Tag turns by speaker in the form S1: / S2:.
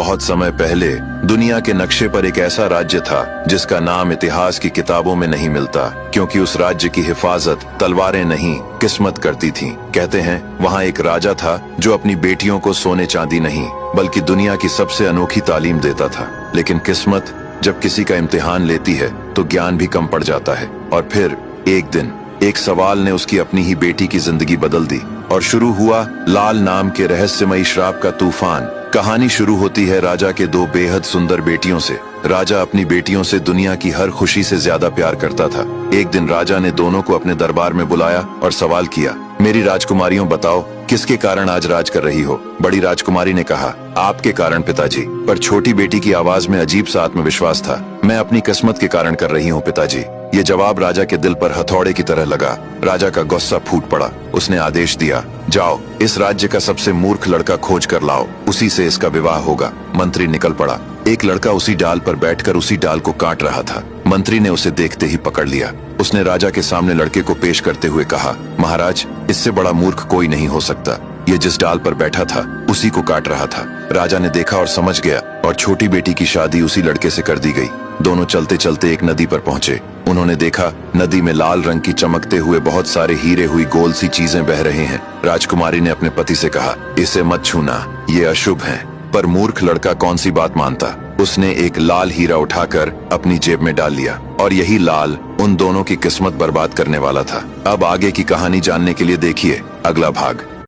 S1: बहुत समय पहले दुनिया के नक्शे पर एक ऐसा राज्य था जिसका नाम इतिहास की किताबों में नहीं मिलता, क्योंकि उस राज्य की हिफाजत तलवारें नहीं किस्मत करती थी। कहते हैं वहाँ एक राजा था जो अपनी बेटियों को सोने चांदी नहीं बल्कि दुनिया की सबसे अनोखी तालीम देता था। लेकिन किस्मत जब किसी का इम्तिहान लेती है तो ज्ञान भी कम पड़ जाता है। और फिर एक दिन एक सवाल ने उसकी अपनी ही बेटी की जिंदगी बदल दी और शुरू हुआ लाल नाम के रहस्यमयी श्राप का तूफान। कहानी शुरू होती है राजा के दो बेहद सुंदर बेटियों से। राजा अपनी बेटियों से दुनिया की हर खुशी से ज्यादा प्यार करता था। एक दिन राजा ने दोनों को अपने दरबार में बुलाया और सवाल किया, मेरी राजकुमारियों बताओ किसके कारण आज राज कर रही हो। बड़ी राजकुमारी ने कहा, आपके कारण पिताजी। पर छोटी बेटी की आवाज में अजीब सा आत्मविश्वास था, मैं अपनी किस्मत के कारण कर रही हूँ पिताजी। ये जवाब राजा के दिल पर हथौड़े की तरह लगा। राजा का गुस्सा फूट पड़ा। उसने आदेश दिया, जाओ इस राज्य का सबसे मूर्ख लड़का खोज कर लाओ, उसी से इसका विवाह होगा। मंत्री निकल पड़ा। एक लड़का उसी डाल पर बैठकर उसी डाल को काट रहा था। मंत्री ने उसे देखते ही पकड़ लिया। उसने राजा के सामने लड़के को पेश करते हुए कहा, महाराज इससे बड़ा मूर्ख कोई नहीं हो सकता। ये जिस डाल पर बैठा था उसी को काट रहा था। राजा ने देखा और समझ गया और छोटी बेटी की शादी उसी लड़के से कर दी गई। दोनों चलते चलते एक नदी पर पहुंचे। उन्होंने देखा नदी में लाल रंग की चमकते हुए बहुत सारे हीरे हुई गोल सी चीजें बह रहे हैं। राजकुमारी ने अपने पति से कहा, इसे मत छूना, ये अशुभ है। पर मूर्ख लड़का कौन सी बात मानता। उसने एक लाल हीरा उठाकर अपनी जेब में डाल लिया और यही लाल उन दोनों की किस्मत बर्बाद करने वाला था। अब आगे की कहानी जानने के लिए देखिए अगला भाग।